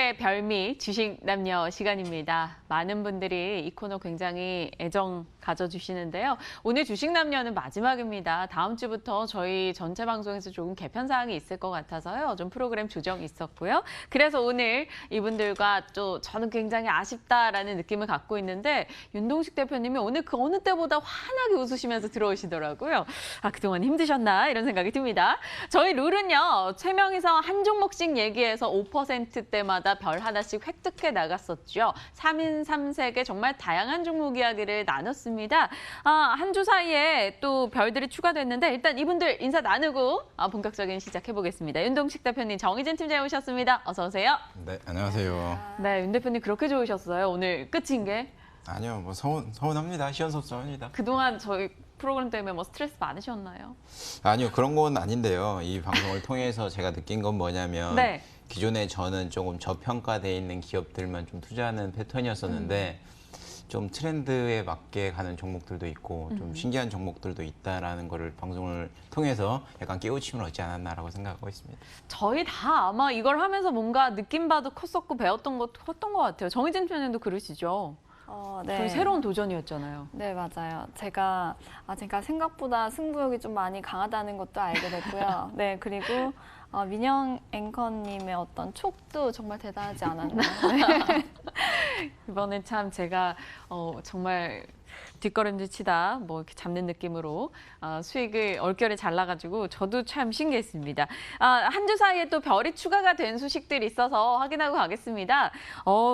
주식의 별미, 주식 남녀 시간입니다. 많은 분들이 이 코너 굉장히 애정 가져주시는데요. 오늘 주식 남녀는 마지막입니다. 다음 주부터 저희 전체 방송에서 조금 개편 사항이 있을 것 같아서요. 좀 프로그램 조정이 있었고요. 그래서 오늘 이분들과 또 저는 굉장히 아쉽다라는 느낌을 갖고 있는데 윤동식 대표님이 오늘 그 어느 때보다 환하게 웃으시면서 들어오시더라고요. 아, 그동안 힘드셨나? 이런 생각이 듭니다. 저희 룰은요. 3명이서 한 종목씩 얘기해서 5%대마다 별 하나씩 획득해 나갔었죠. 3인 3색의 정말 다양한 종목 이야기를 나눴습니다. 한 주 사이에 또 별들이 추가됐는데 일단 이분들 인사 나누고 본격적인 시작해 보겠습니다. 윤동식 대표님, 정희진 팀장님 오셨습니다. 어서 오세요. 네, 안녕하세요. 네, 윤 대표님 그렇게 좋으셨어요? 오늘 끝인 게? 아니요, 뭐 서운합니다. 시원섭섭합니다. 그동안 저희 프로그램 때문에 뭐 스트레스 많으셨나요? 아니요, 그런 건 아닌데요. 이 방송을 통해서 제가 느낀 건 뭐냐면 네. 기존에 저는 조금 저평가돼 있는 기업들만 좀 투자하는 패턴이었었는데 좀 트렌드에 맞게 가는 종목들도 있고 좀 신기한 종목들도 있다라는 거를 방송을 통해서 약간 깨우침을 얻지 않았나라고 생각하고 있습니다. 저희 다 아마 이걸 하면서 뭔가 느낌 봐도 컸었고 배웠던 것도 컸던 것 같아요. 정희진 편님도 그러시죠? 네. 저희 새로운 도전이었잖아요. 네, 맞아요. 제가 생각보다 승부욕이 좀 많이 강하다는 것도 알게 됐고요. 네, 그리고 민영 앵커님의 어떤 촉도 정말 대단하지 않았나요? 네. 이번엔 참 제가 정말 뒷걸음질 치다 뭐 이렇게 잡는 느낌으로 수익을 얼결에 잘 나가지고 저도 참 신기했습니다. 한 주 사이에 또 별이 추가가 된 소식들이 있어서 확인하고 가겠습니다.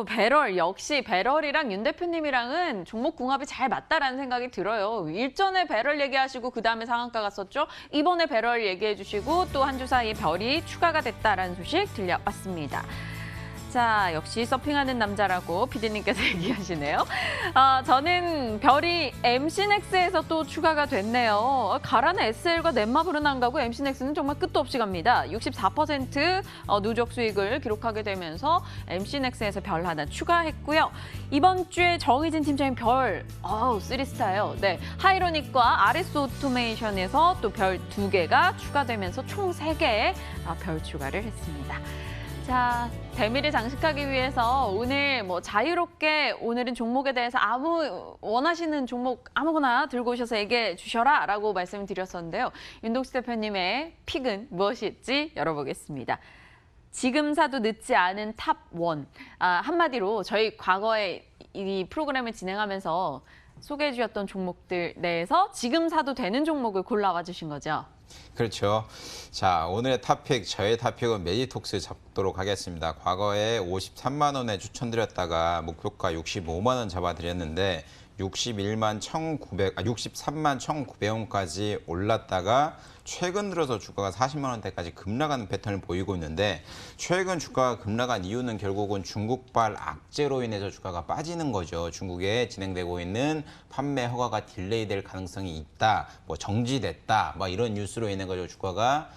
배럴, 역시 배럴이랑 윤 대표님이랑은 종목 궁합이 잘 맞다라는 생각이 들어요. 일전에 배럴 얘기하시고 그다음에 상한가 갔었죠. 이번에 배럴 얘기해 주시고 또 한 주 사이에 별이 추가가 됐다라는 소식 들려왔습니다. 자, 역시 서핑하는 남자라고 피디님께서 얘기하시네요. 저는 별이 MC넥스에서 또 추가가 됐네요. 가라는 SL과 넷마블은 안 가고 MC넥스는 정말 끝도 없이 갑니다. 64% 누적 수익을 기록하게 되면서 MC넥스에서 별 하나 추가했고요. 이번 주에 정희진 팀장님 별, 3스타예요. 네, 하이로닉과 RS 오토메이션에서 또 별 2개가 추가되면서 총 3개의 별 추가를 했습니다. 자, 대미를 장식하기 위해서 오늘 뭐 자유롭게 오늘은 종목에 대해서 원하시는 종목 아무거나 들고 오셔서 얘기해 주셔라 라고 말씀드렸었는데요. 윤동식 대표님의 픽은 무엇일지 열어보겠습니다. 지금 사도 늦지 않은 탑 1. 한마디로 저희 과거에 이 프로그램을 진행하면서 소개해 주셨던 종목들 내에서 지금 사도 되는 종목을 골라와 주신 거죠. 그렇죠. 자, 오늘의 탑픽, 저의 탑픽은 메디톡스 잡도록 하겠습니다. 과거에 53만 원에 추천드렸다가 목표가 65만 원 잡아드렸는데 63만 1,900원까지 올랐다가 최근 들어서 주가가 40만 원대까지 급락하는 패턴을 보이고 있는데 최근 주가가 급락한 이유는 결국은 중국발 악재로 인해서 주가가 빠지는 거죠. 중국에 진행되고 있는 판매 허가가 딜레이될 가능성이 있다, 뭐 정지됐다, 뭐 이런 뉴스로 인해 가지고 주가가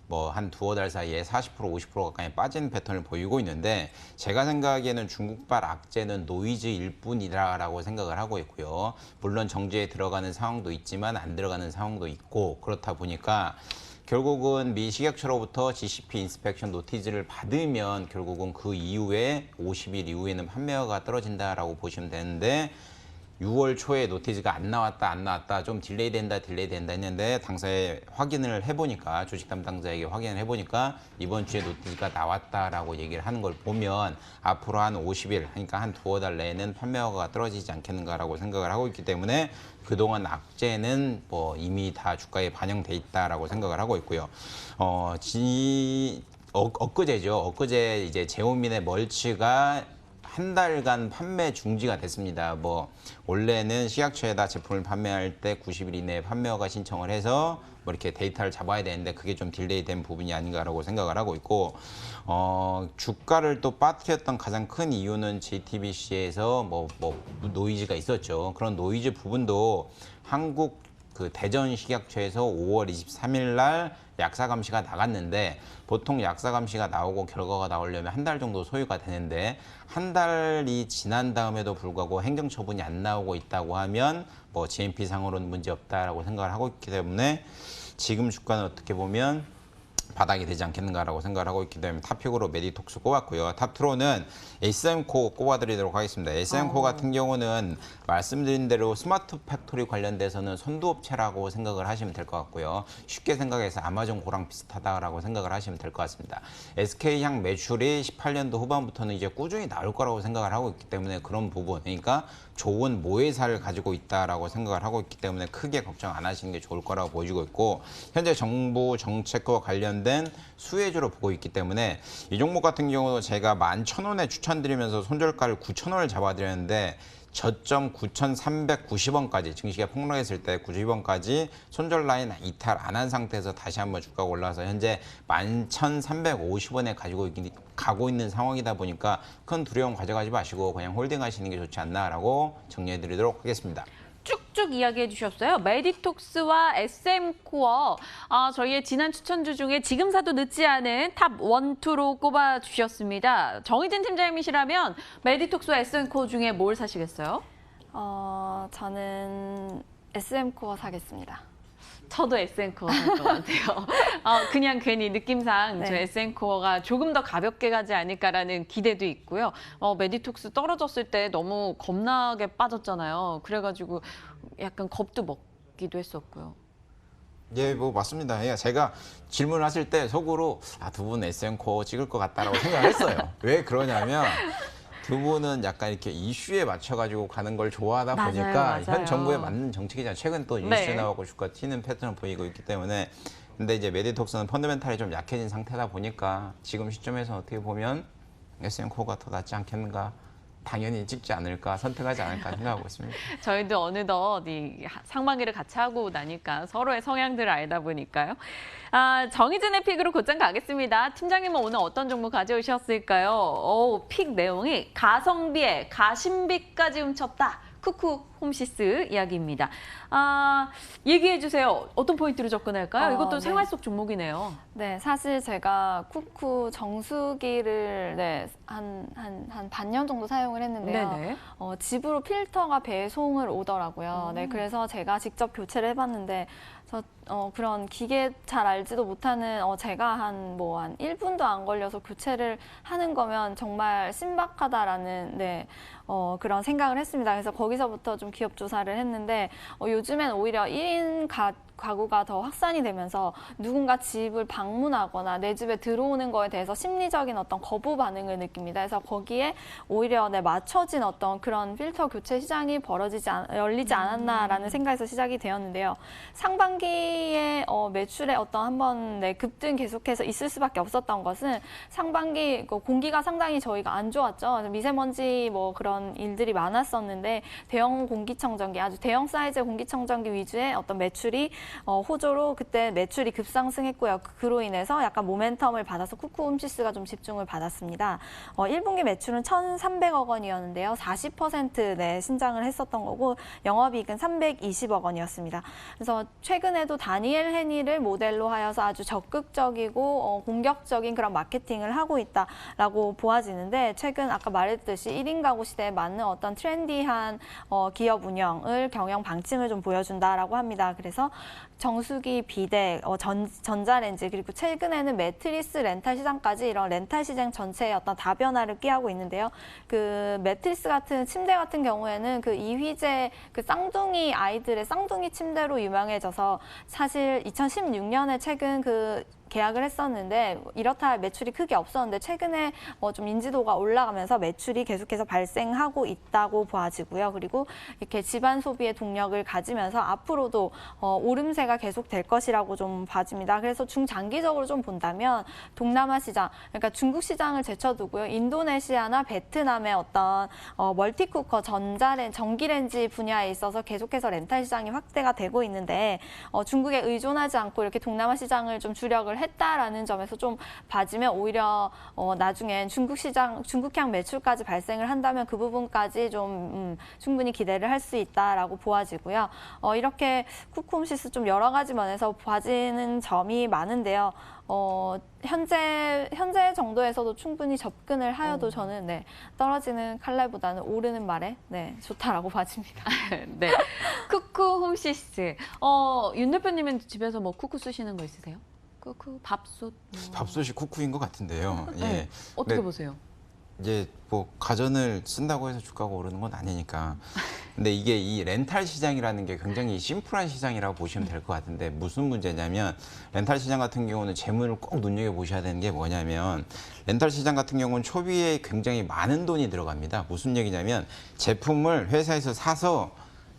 뭐 한 두어 달 사이에 40% 50% 가까이 빠지는 패턴을 보이고 있는데 제가 생각하기에는 중국발 악재는 노이즈일 뿐이라고 생각을 하고 있고요. 물론 정지에 들어가는 상황도 있지만 안 들어가는 상황도 있고 그렇다 보니까 결국은 미 식약처로부터 GCP 인스펙션 노티즈를 받으면 결국은 그 이후에 50일 이후에는 판매가 떨어진다라고 보시면 되는데 6월 초에 노티즈가 안 나왔다 좀 딜레이 된다 했는데 당사에 확인을 해보니까 주식 담당자에게 확인을 해보니까 이번 주에 노티즈가 나왔다라고 얘기를 하는 걸 보면 앞으로 한 50일 그러니까 한 두어 달 내에는 판매허가가 떨어지지 않겠는가라고 생각을 하고 있기 때문에 그동안 악재는 뭐 이미 다 주가에 반영돼 있다라고 생각을 하고 있고요. 엊그제 이제 제오민의 멀치가 한 달간 판매 중지가 됐습니다. 뭐 원래는 식약처에다 제품을 판매할 때 90일 이내에 판매허가 신청을 해서 뭐 이렇게 데이터를 잡아야 되는데 그게 좀 딜레이된 부분이 아닌가라고 생각을 하고 있고 주가를 또 빠뜨렸던 가장 큰 이유는 JTBC에서 뭐 노이즈가 있었죠. 그런 노이즈 부분도 한국 그 대전 식약처에서 5월 23일 날 약사 감시가 나갔는데 보통 약사 감시가 나오고 결과가 나오려면 한 달 정도 소요가 되는데 한 달이 지난 다음에도 불구하고 행정처분이 안 나오고 있다고 하면 뭐 GMP 상으로는 문제 없다라고 생각을 하고 있기 때문에 지금 주가는 어떻게 보면 바닥이 되지 않겠는가라고 생각을 하고 있기 때문에 탑픽으로 메디톡스 꼽았고요. 탑2로는 SM코 꼽아드리도록 하겠습니다. SM코 같은 경우는 말씀드린 대로 스마트 팩토리 관련돼서는 선두업체라고 생각을 하시면 될 것 같고요. 쉽게 생각해서 아마존코랑 비슷하다라고 생각을 하시면 될 것 같습니다. SK향 매출이 18년도 후반부터는 이제 꾸준히 나올 거라고 생각을 하고 있기 때문에 그런 부분, 그러니까 좋은 모회사를 가지고 있다라고 생각을 하고 있기 때문에 크게 걱정 안 하시는 게 좋을 거라고 보여지고 있고, 현재 정부 정책과 관련된 수혜주로 보고 있기 때문에 이 종목 같은 경우도 제가 11,000원에 추천드리면서 손절가를 9,000원을 잡아드렸는데 저점 9,390원까지 증시가 폭락했을 때 90원까지 손절 라인 이탈 안 한 상태에서 다시 한번 주가가 올라서 현재 11,350원에 가고 있는 상황이다 보니까 큰 두려움 가져가지 마시고 그냥 홀딩하시는 게 좋지 않나라고 정리해드리도록 하겠습니다. 쭉쭉 이야기해 주셨어요. 메디톡스와 SM코어, 저희의 지난 추천주 중에 지금 사도 늦지 않은 탑 1, 2로 꼽아 주셨습니다. 정희진 팀장님이시라면 메디톡스와 SM코어 중에 뭘 사시겠어요? 저는 SM코어 사겠습니다. 저도 SM코어 살 것 같아요. 그냥 괜히 느낌상 네. 저 SM코어가 조금 더 가볍게 가지 않을까라는 기대도 있고요. 메디톡스 떨어졌을 때 너무 겁나게 빠졌잖아요. 그래가지고 약간 겁도 먹기도 했었고요. 예, 뭐 맞습니다. 예, 제가 질문하실 때 속으로 두 분 SM코어 찍을 것 같다라고 생각을 했어요. 왜 그러냐면 두 분은 약간 이렇게 이슈에 맞춰가지고 가는 걸 좋아하다 맞아요, 보니까 맞아요. 현 정부에 맞는 정책이잖아요. 최근 또 이슈 네. 나오고 주가 튀는 패턴을 보이고 있기 때문에, 근데 이제 메디톡스는 펀더멘탈이 좀 약해진 상태다 보니까 지금 시점에서 어떻게 보면 SM코어가 더 낫지 않겠는가, 당연히 찍지 않을까, 선택하지 않을까 생각하고 있습니다. 저희도 어느덧 이 상반기를 같이 하고 나니까 서로의 성향들을 알다 보니까요. 정희진의 픽으로 곧장 가겠습니다. 팀장님은 오늘 어떤 종목 가져오셨을까요? 픽 내용이 가성비에 가심비까지 훔쳤다. 쿠쿠 홈시스 이야기입니다. 얘기해 주세요. 어떤 포인트로 접근할까요? 이것도 네. 생활 속 종목이네요. 네, 사실 제가 쿠쿠 정수기를 한 반년 정도 사용을 했는데요. 네네. 집으로 필터가 배송을 오더라고요. 네, 그래서 제가 직접 교체를 해봤는데 그런 기계 잘 알지도 못하는 제가 한 1분도 안 걸려서 교체를 하는 거면 정말 신박하다라는 그런 생각을 했습니다. 그래서 거기서부터 좀 기업 조사를 했는데 요즘엔 오히려 1인 가구가 더 확산이 되면서 누군가 집을 방문하거나 내 집에 들어오는 거에 대해서 심리적인 어떤 거부 반응을 느낍니다. 그래서 거기에 오히려 맞춰진 어떤 그런 필터 교체 시장이 열리지 않았나라는 생각에서 시작이 되었는데요. 상반기에 매출에 어떤 한번 급등 계속해서 있을 수밖에 없었던 것은 상반기 공기가 상당히 저희가 안 좋았죠. 미세먼지 그런 일들이 많았었는데 대형 공기청정기, 아주 대형 사이즈의 공기청정기 위주의 어떤 매출이 호조로 그때 매출이 급상승했고요. 그로 인해서 약간 모멘텀을 받아서 쿠쿠 홈시스가 좀 집중을 받았습니다. 1분기 매출은 1,300억 원이었는데요. 40% 신장을 했었던 거고 영업이익은 320억 원이었습니다. 그래서 최근에도 다니엘 헤니를 모델로 하여서 아주 적극적이고 공격적인 그런 마케팅을 하고 있다라고 보아지는데, 최근 아까 말했듯이 1인 가구 시대에 맞는 어떤 트렌디한 기업 운영을 경영 방침을 좀 보여준다라고 합니다. 그래서 정수기, 비대, 전자레인지, 그리고 최근에는 매트리스 렌탈 시장까지 이런 렌탈 시장 전체의 어떤 다변화를 꾀하고 있는데요. 그 매트리스 같은 침대 같은 경우에는 그 이휘재 쌍둥이 아이들의 쌍둥이 침대로 유명해져서 사실 2016년에 최근 계약을 했었는데 이렇다 할 매출이 크게 없었는데 최근에 좀 인지도가 올라가면서 매출이 계속해서 발생하고 있다고 보아지고요. 그리고 이렇게 집안 소비의 동력을 가지면서 앞으로도 오름세가 계속될 것이라고 좀 봐집니다. 그래서 중장기적으로 좀 본다면 동남아 시장, 그러니까 중국 시장을 제쳐두고요. 인도네시아나 베트남의 어떤 멀티쿠커, 전기레인지 분야에 있어서 계속해서 렌탈 시장이 확대가 되고 있는데 중국에 의존하지 않고 이렇게 동남아 시장을 좀 주력을 했다라는 점에서 좀 봐지면 오히려 나중엔 중국향 매출까지 발생을 한다면 그 부분까지 좀 충분히 기대를 할 수 있다라고 보아지고요. 이렇게 쿠쿠홈시스 좀 여러 가지 면에서 봐지는 점이 많은데요. 현재 정도에서도 충분히 접근을 하여도 저는 떨어지는 칼날보다는 오르는 말에 좋다라고 봐집니다. 네. 쿠쿠 홈시스. 윤 대표님은 집에서 쿠쿠 쓰시는 거 있으세요? 쿠쿠, 밥솥. 밥솥이 쿠쿠인 것 같은데요. 예. 네. 어떻게 네. 보세요? 이제 뭐 가전을 쓴다고 해서 주가가 오르는 건 아니니까. 근데 이게 이 렌탈 시장이라는 게 굉장히 심플한 시장이라고 보시면 될 것 같은데 무슨 문제냐면 렌탈 시장 같은 경우는 재물을 꼭 눈여겨 보셔야 되는 게 뭐냐면 렌탈 시장 같은 경우는 초비에 굉장히 많은 돈이 들어갑니다. 무슨 얘기냐면 제품을 회사에서 사서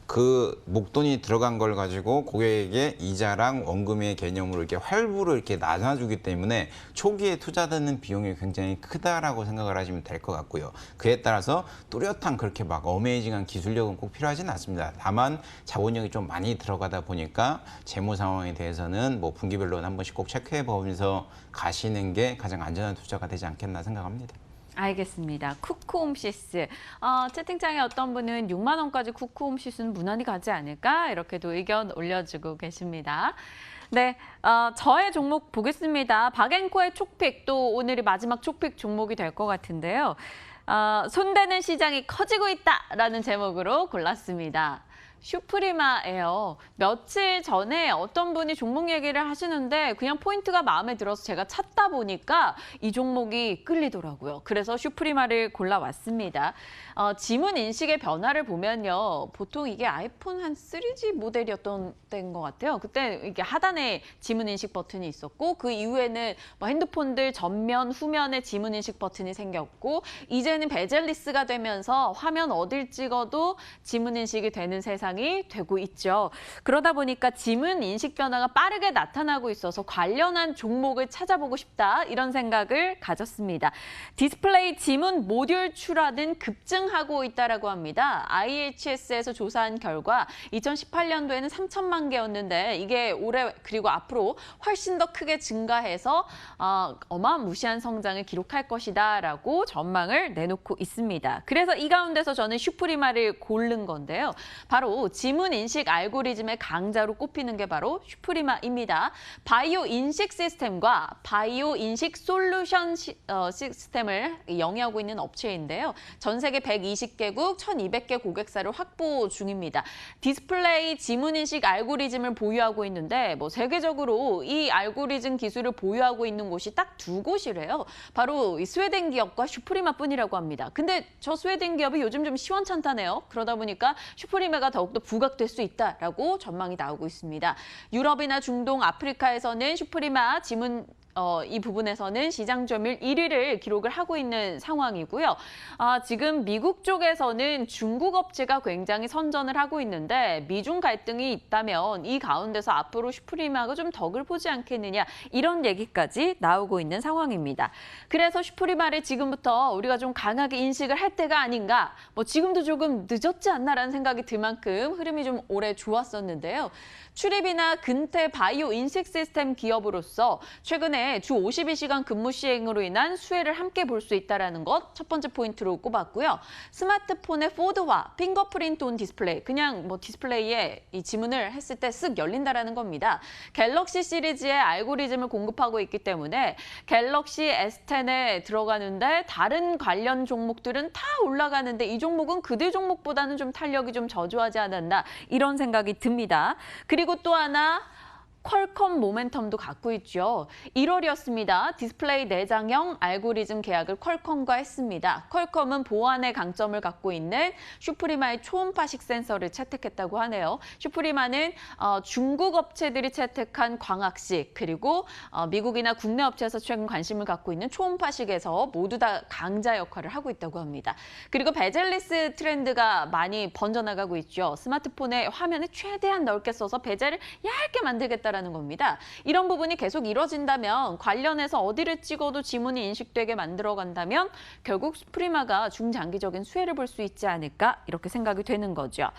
그 목돈이 들어간 걸 가지고 고객에게 이자랑 원금의 개념으로 이렇게 활부로 이렇게 나눠주기 때문에 초기에 투자되는 비용이 굉장히 크다라고 생각을 하시면 될 것 같고요. 그에 따라서 뚜렷한 그렇게 막 어메이징한 기술력은 꼭 필요하지는 않습니다. 다만 자본력이 좀 많이 들어가다 보니까 재무 상황에 대해서는 뭐 분기별로 한 번씩 꼭 체크해 보면서 가시는 게 가장 안전한 투자가 되지 않겠나 생각합니다. 알겠습니다. 쿠쿠홈시스. 채팅창에 어떤 분은 6만 원까지 쿠쿠홈시스는 무난히 가지 않을까? 이렇게도 의견 올려주고 계십니다. 네, 저의 종목 보겠습니다. 박앵코의 촉픽, 또 오늘이 마지막 촉픽 종목이 될 것 같은데요. 손대는 시장이 커지고 있다라는 제목으로 골랐습니다. 슈프리마예요. 며칠 전에 어떤 분이 종목 얘기를 하시는데 그냥 포인트가 마음에 들어서 제가 찾다 보니까 이 종목이 끌리더라고요. 그래서 슈프리마를 골라왔습니다. 지문 인식의 변화를 보면요. 보통 이게 아이폰 한 3G 모델이었던 때인 것 같아요. 그때 이게 하단에 지문 인식 버튼이 있었고 그 이후에는 뭐 핸드폰들 전면, 후면에 지문 인식 버튼이 생겼고 이제는 베젤리스가 되면서 화면 어딜 찍어도 지문 인식이 되는 세상이 되고 있죠. 그러다 보니까 지문 인식 변화가 빠르게 나타나고 있어서 관련한 종목을 찾아보고 싶다 이런 생각을 가졌습니다. 디스플레이 지문 모듈 출하는 급증하고 있다라고 합니다. IHS에서 조사한 결과 2018년도에는 3천만 개였는데 이게 올해 그리고 앞으로 훨씬 더 크게 증가해서 어마무시한 성장을 기록할 것이다라고 전망을 내놓고 있습니다. 그래서 이 가운데서 저는 슈프리마를 고른 건데요. 바로 지문 인식 알고리즘의 강자로 꼽히는 게 바로 슈프리마입니다. 바이오 인식 시스템과 바이오 인식 솔루션 시스템을 영위하고 있는 업체인데요. 전 세계 120개국 1,200개 고객사를 확보 중입니다. 디스플레이 지문 인식 알고리즘을 보유하고 있는데 뭐 세계적으로 이 알고리즘 기술을 보유하고 있는 곳이 딱 두 곳이래요. 바로 이 스웨덴 기업과 슈프리마뿐이라고 합니다. 근데 저 스웨덴 기업이 요즘 좀 시원찮다네요. 그러다 보니까 슈프리마가 더욱더 부각될 수 있다라고 전망이 나오고 있습니다. 유럽이나 중동, 아프리카에서는 슈프리마 지문 이 부분에서는 시장 점유율 1위를 기록을 하고 있는 상황이고요. 지금 미국 쪽에서는 중국 업체가 굉장히 선전을 하고 있는데 미중 갈등이 있다면 이 가운데서 앞으로 슈프리마가 좀 덕을 보지 않겠느냐 이런 얘기까지 나오고 있는 상황입니다. 그래서 슈프리마를 지금부터 우리가 좀 강하게 인식을 할 때가 아닌가 뭐 지금도 조금 늦었지 않나라는 생각이 들 만큼 흐름이 좀 오래 좋았었는데요. 출입이나 근태 바이오 인식 시스템 기업으로서 최근에 주 52시간 근무 시행으로 인한 수혜를 함께 볼 수 있다는 것 첫 번째 포인트로 꼽았고요. 스마트폰의 포드화, 핑거프린트 온 디스플레이, 그냥 뭐 디스플레이에 이 지문을 했을 때 쓱 열린다라는 겁니다. 갤럭시 시리즈의 알고리즘을 공급하고 있기 때문에 갤럭시 S10에 들어가는데 다른 관련 종목들은 다 올라가는데 이 종목은 그들 종목보다는 좀 탄력이 좀 저조하지 않았나 이런 생각이 듭니다. 그리고 또 하나 퀄컴 모멘텀도 갖고 있죠. 1월이었습니다. 디스플레이 내장형 알고리즘 계약을 퀄컴과 했습니다. 퀄컴은 보안의 강점을 갖고 있는 슈프리마의 초음파식 센서를 채택했다고 하네요. 슈프리마는 중국 업체들이 채택한 광학식 그리고 미국이나 국내 업체에서 최근 관심을 갖고 있는 초음파식에서 모두 다 강자 역할을 하고 있다고 합니다. 그리고 베젤리스 트렌드가 많이 번져나가고 있죠. 스마트폰의 화면을 최대한 넓게 써서 베젤을 얇게 만들겠다라는 겁니다. 이런 부분이 계속 이뤄진다면 관련해서 어디를 찍어도 지문이 인식되게 만들어간다면 결국 슈프리마가 중장기적인 수혜를 볼 수 있지 않을까 이렇게 생각이 되는 거죠.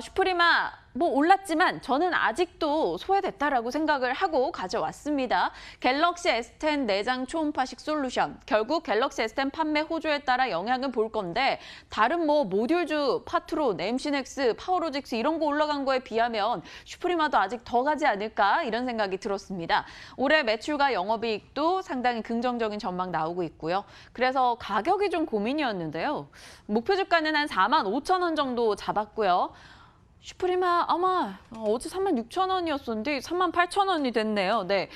슈프리마 뭐 올랐지만 저는 아직도 소외됐다라고 생각을 하고 가져왔습니다. 갤럭시 S10 내장 초음파식 솔루션. 결국 갤럭시 S10 판매 호조에 따라 영향을 볼 건데 다른 뭐 모듈주, 파트로, 네임시넥스, 파워로직스 이런 거 올라간 거에 비하면 슈프리마도 아직 더 가지 않을까 이런 생각이 들었습니다. 올해 매출과 영업이익도 상당히 긍정적인 전망 나오고 있고요. 그래서 가격이 좀 고민이었는데요. 목표 주가는 한 45,000원 정도 잡았고요. 슈프리마 아마 어제 36,000원이었었는데 38,000원이 됐네요. 네.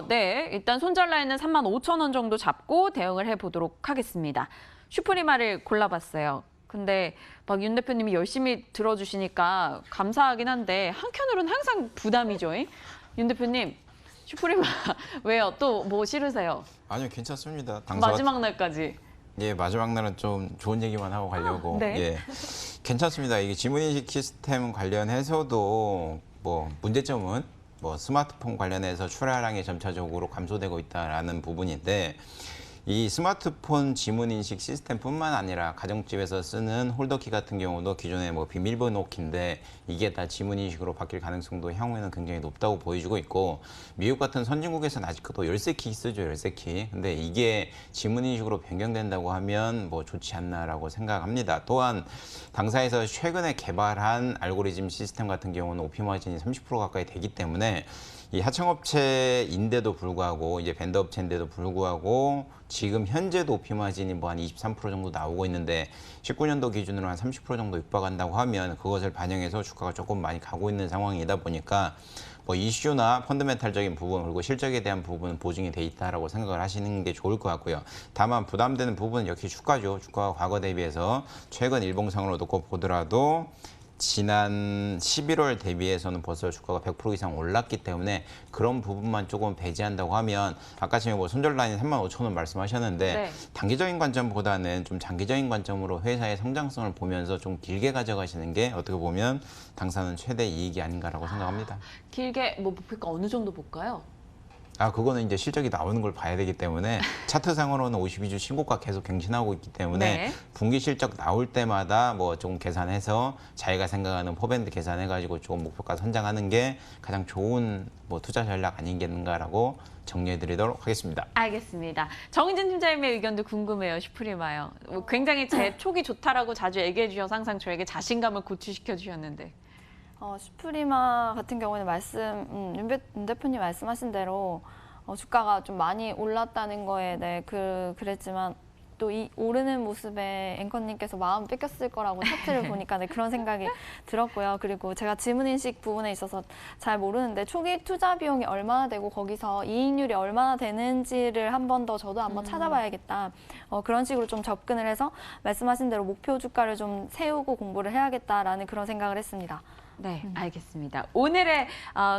네. 일단 손절라인은 35,000원 정도 잡고 대응을 해보도록 하겠습니다. 슈프리마를 골라봤어요. 근데 막 윤 대표님이 열심히 들어주시니까 감사하긴 한데 한켠으로는 항상 부담이죠. 윤 대표님, 슈프리마 왜요? 또 뭐 싫으세요? 아니요, 괜찮습니다. 마지막 날까지. 예, 마지막 날은 좀 좋은 얘기만 하고 가려고. 네. 예, 괜찮습니다. 이게 지문인식 시스템 관련해서도 뭐 문제점은 뭐 스마트폰 관련해서 출하량이 점차적으로 감소되고 있다라는 부분인데, 이 스마트폰 지문인식 시스템뿐만 아니라 가정집에서 쓰는 홀더키 같은 경우도 기존에 뭐 비밀번호 키인데 이게 다 지문인식으로 바뀔 가능성도 향후에는 굉장히 높다고 보여지고 있고, 미국 같은 선진국에서는 아직도 열쇠키 쓰죠, 열쇠키. 근데 이게 지문인식으로 변경된다고 하면 뭐 좋지 않나라고 생각합니다. 또한 당사에서 최근에 개발한 알고리즘 시스템 같은 경우는 오피 마진이 30% 가까이 되기 때문에 이 하청업체인데도 불구하고, 이제 벤더 업체인데도 불구하고 지금 현재도 오피 마진이 뭐 한 23% 정도 나오고 있는데 19년도 기준으로 한 30% 정도 육박한다고 하면 그것을 반영해서 주가가 조금 많이 가고 있는 상황이다 보니까 뭐 이슈나 펀더멘탈적인 부분 그리고 실적에 대한 부분은 보증이 돼 있다라고 생각을 하시는 게 좋을 것 같고요. 다만 부담되는 부분은 역시 주가죠. 주가가 과거 대비해서 최근 일봉상으로 놓고 보더라도 지난 11월 대비해서는 벌써 주가가 100% 이상 올랐기 때문에 그런 부분만 조금 배제한다고 하면, 아까 지금 뭐 손절 라인 35,000원 말씀하셨는데 네. 단기적인 관점보다는 좀 장기적인 관점으로 회사의 성장성을 보면서 좀 길게 가져가시는 게 어떻게 보면 당사는 최대 이익이 아닌가라고 생각합니다. 길게 뭐 목표가 어느 정도 볼까요? 그거는 이제 실적이 나오는 걸 봐야 되기 때문에 차트상으로는 52주 신고가 계속 갱신하고 있기 때문에 네. 분기 실적 나올 때마다 뭐 조금 계산해서 자기가 생각하는 포밴드 계산해가지고 조금 목표가 선장하는 게 가장 좋은 뭐 투자 전략 아닌가라고 정리해드리도록 하겠습니다. 알겠습니다. 정인진 팀장님의 의견도 궁금해요. 슈프리마요. 굉장히 제 촉이 좋다라고 자주 얘기해 주셔서 항상 저에게 자신감을 고취시켜 주셨는데. 슈프리마 같은 경우는 윤 대표님 말씀하신 대로 주가가 좀 많이 올랐다는 거에 그랬지만 또 이 오르는 모습에 앵커님께서 마음 뺏겼을 거라고 차트를 보니까 그런 생각이 들었고요. 그리고 제가 지문인식 부분에 있어서 잘 모르는데 초기 투자 비용이 얼마나 되고 거기서 이익률이 얼마나 되는지를 한 번 더 저도 한번 찾아봐야겠다. 그런 식으로 좀 접근을 해서 말씀하신 대로 목표 주가를 좀 세우고 공부를 해야겠다라는 그런 생각을 했습니다. 네, 알겠습니다. 오늘의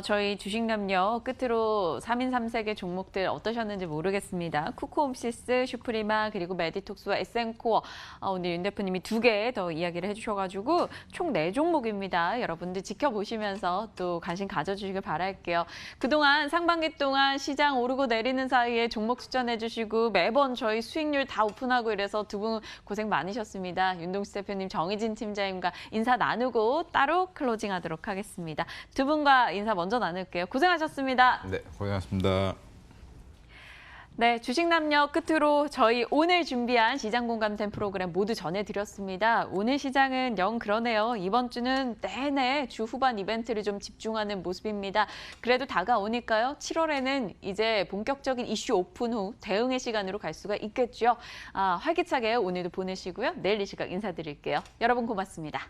저희 주식남녀 끝으로 3인 3색의 종목들 어떠셨는지 모르겠습니다. 쿠쿠홈시스, 슈프리마, 그리고 메디톡스와 SN코어 오늘 윤 대표님이 2개 더 이야기를 해주셔가지고 총 4종목입니다. 여러분들 지켜보시면서 또 관심 가져주시길 바랄게요. 그동안 상반기 동안 시장 오르고 내리는 사이에 종목 추천해주시고 매번 저희 수익률 다 오픈하고 이래서 두 분 고생 많으셨습니다. 윤동수 대표님, 정희진 팀장님과 인사 나누고 따로 클로징 하도록 하겠습니다. 두 분과 인사 먼저 나눌게요. 고생하셨습니다. 네, 고생하셨습니다. 네, 주식남녀 끝으로 저희 오늘 준비한 시장 공감된 프로그램 모두 전해드렸습니다. 오늘 시장은 영 그러네요. 이번 주는 내내 주 후반 이벤트를 좀 집중하는 모습입니다. 그래도 다가오니까요. 7월에는 이제 본격적인 이슈 오픈 후 대응의 시간으로 갈 수가 있겠죠. 활기차게 오늘도 보내시고요. 내일 이 시각 인사드릴게요. 여러분 고맙습니다.